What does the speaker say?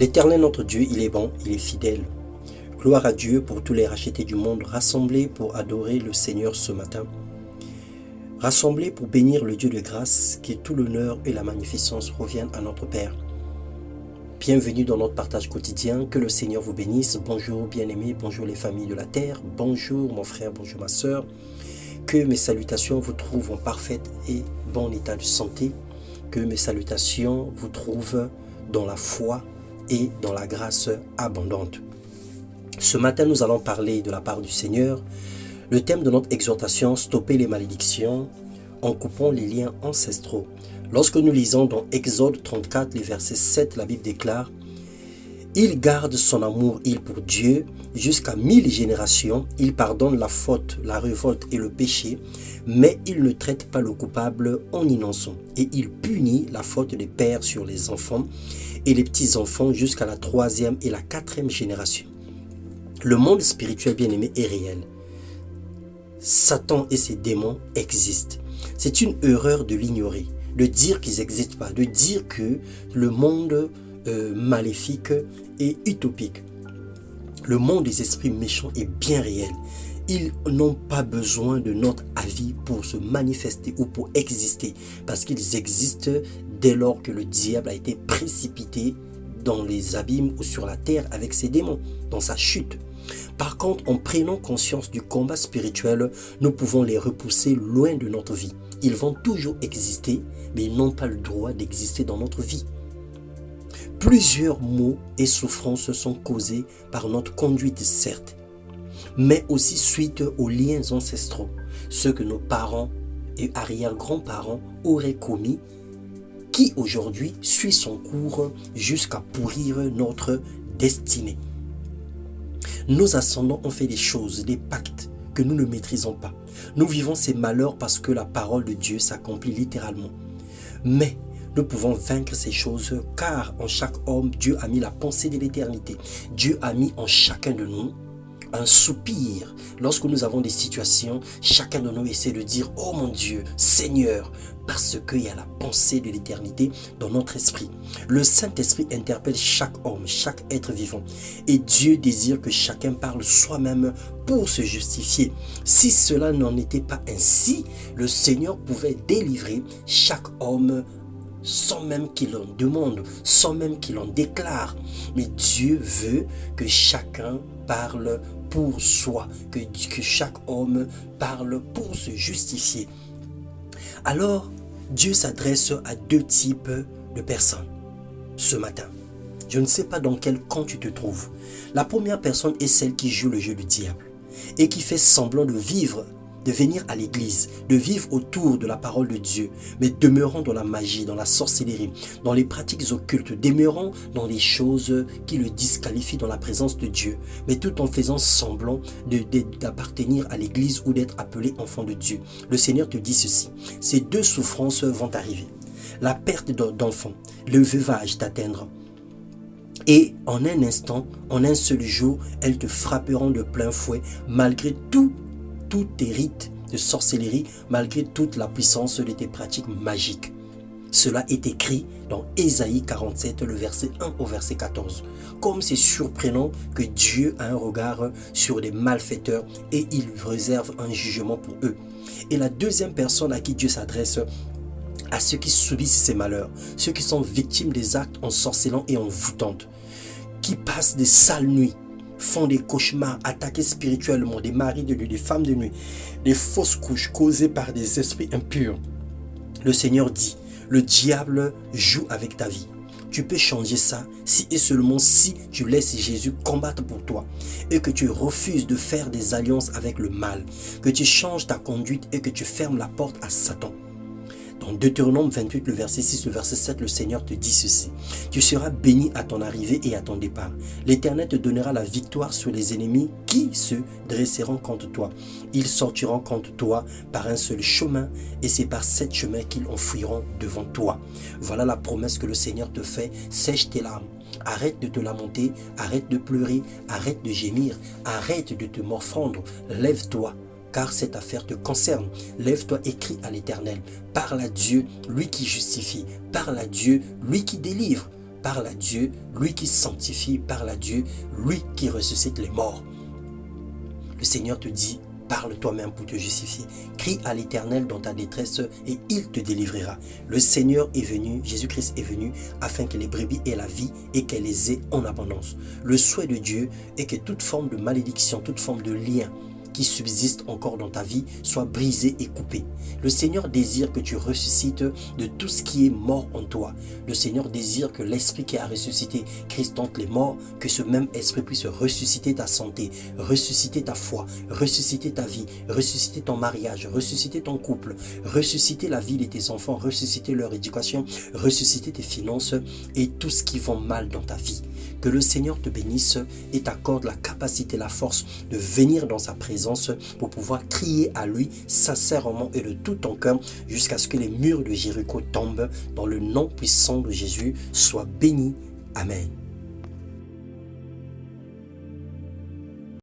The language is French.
L'Éternel notre Dieu, il est bon, il est fidèle. Gloire à Dieu pour tous les rachetés du monde rassemblés pour adorer le Seigneur ce matin. Rassemblés pour bénir le Dieu de grâce, que tout l'honneur et la magnificence reviennent à notre Père. Bienvenue dans notre partage quotidien, que le Seigneur vous bénisse. Bonjour bien-aimés, bonjour les familles de la terre, bonjour mon frère, bonjour ma soeur. Que mes salutations vous trouvent en parfait et bon état de santé. Que mes salutations vous trouvent dans la foi et dans la grâce abondante. Ce matin, nous allons parler de la part du Seigneur. Le thème de notre exhortation, stopper les malédictions en coupant les liens ancestraux. Lorsque nous lisons dans Exode 34, les versets 7, la Bible déclare « Il garde son amour, il pour Dieu, jusqu'à 1000 générations. Il pardonne la faute, la révolte et le péché, mais il ne traite pas le coupable en innocent. Et il punit la faute des pères sur les enfants et les petits-enfants jusqu'à la 3e et la 4e génération. » Le monde spirituel bien-aimé est réel. Satan et ses démons existent. C'est une erreur de l'ignorer, de dire qu'ils n'existent pas, de dire que le monde maléfique est utopique. Le monde des esprits méchants est bien réel. Ils n'ont pas besoin de notre avis pour se manifester ou pour exister, parce qu'ils existent dès lors que le diable a été précipité dans les abîmes ou sur la terre avec ses démons, dans sa chute. Par contre, en prenant conscience du combat spirituel, nous pouvons les repousser loin de notre vie. Ils vont toujours exister, mais ils n'ont pas le droit d'exister dans notre vie. Plusieurs maux et souffrances sont causés par notre conduite, certes, mais aussi suite aux liens ancestraux, ceux que nos parents et arrière-grands-parents auraient commis, qui aujourd'hui suit son cours jusqu'à pourrir notre destinée. Nos ascendants ont fait des choses, des pactes que nous ne maîtrisons pas. Nous vivons ces malheurs parce que la parole de Dieu s'accomplit littéralement. Mais nous pouvons vaincre ces choses car en chaque homme, Dieu a mis la pensée de l'éternité. Dieu a mis en chacun de nous un soupir. Lorsque nous avons des situations, chacun de nous essaie de dire « Oh mon Dieu, Seigneur !» parce qu'il y a la pensée de l'éternité dans notre esprit. Le Saint-Esprit interpelle chaque homme, chaque être vivant. Et Dieu désire que chacun parle soi-même pour se justifier. Si cela n'en était pas ainsi, le Seigneur pouvait délivrer chaque homme sans même qu'il en demande, sans même qu'il en déclare. Mais Dieu veut que chacun parle pour soi, que chaque homme parle pour se justifier. Alors, Dieu s'adresse à deux types de personnes ce matin. Je ne sais pas dans quel camp tu te trouves. La première personne est celle qui joue le jeu du diable et qui fait semblant de vivre, de venir à l'église, de vivre autour de la parole de Dieu, mais demeurant dans la magie, dans la sorcellerie, dans les pratiques occultes, demeurant dans les choses qui le disqualifient dans la présence de Dieu, mais tout en faisant semblant d'appartenir à l'église ou d'être appelé enfant de Dieu. Le Seigneur te dit ceci, ces deux souffrances vont arriver. La perte d'enfant, le veuvage t'atteindra. Et en un instant, en un seul jour, elles te frapperont de plein fouet, malgré tous tes rites de sorcellerie, malgré toute la puissance de tes pratiques magiques. Cela est écrit dans Ésaïe 47, le verset 1 au verset 14. Comme c'est surprenant que Dieu a un regard sur des malfaiteurs et il réserve un jugement pour eux. Et la deuxième personne à qui Dieu s'adresse, à ceux qui subissent ces malheurs, ceux qui sont victimes des actes en sorcellant et en voûtant, qui passent des sales nuits, font des cauchemars, attaqués spirituellement, des maris de nuit, des femmes de nuit, des fausses couches causées par des esprits impurs. Le Seigneur dit, le diable joue avec ta vie. Tu peux changer ça si et seulement si tu laisses Jésus combattre pour toi et que tu refuses de faire des alliances avec le mal, que tu changes ta conduite et que tu fermes la porte à Satan. Dans Deutéronome 28, le verset 6, le verset 7, le Seigneur te dit ceci. Tu seras béni à ton arrivée et à ton départ. L'Éternel te donnera la victoire sur les ennemis qui se dresseront contre toi. Ils sortiront contre toi par un seul chemin et c'est par cet chemin qu'ils enfuiront devant toi. Voilà la promesse que le Seigneur te fait. Sèche tes larmes. Arrête de te lamenter, arrête de pleurer, arrête de gémir, arrête de te morfondre. Lève-toi. Car cette affaire te concerne. Lève-toi et crie à l'Éternel. Parle à Dieu, lui qui justifie. Parle à Dieu, lui qui délivre. parle à Dieu, lui qui sanctifie, parle à Dieu, lui qui ressuscite les morts. Le Seigneur te dit, parle toi-même pour te justifier. Crie à l'Éternel dans ta détresse et il te délivrera. Le Seigneur est venu, Jésus-Christ est venu afin que les brebis aient la vie et qu'elles les aient en abondance. Le souhait de Dieu est que toute forme de malédiction, toute forme de lien qui subsiste encore dans ta vie soit brisé et coupé. Le Seigneur désire que tu ressuscites de tout ce qui est mort en toi. Le Seigneur désire que l'esprit qui a ressuscité Christ entre les morts, que ce même esprit puisse ressusciter ta santé, ressusciter ta foi, ressusciter ta vie, ressusciter ton mariage, ressusciter ton couple, ressusciter la vie de tes enfants, ressusciter leur éducation, ressusciter tes finances et tout ce qui va mal dans ta vie. Que le Seigneur te bénisse et t'accorde la capacité, la force de venir dans sa présence pour pouvoir crier à lui sincèrement et de tout ton cœur jusqu'à ce que les murs de Jéricho tombent. Dans le nom puissant de Jésus, sois béni. Amen.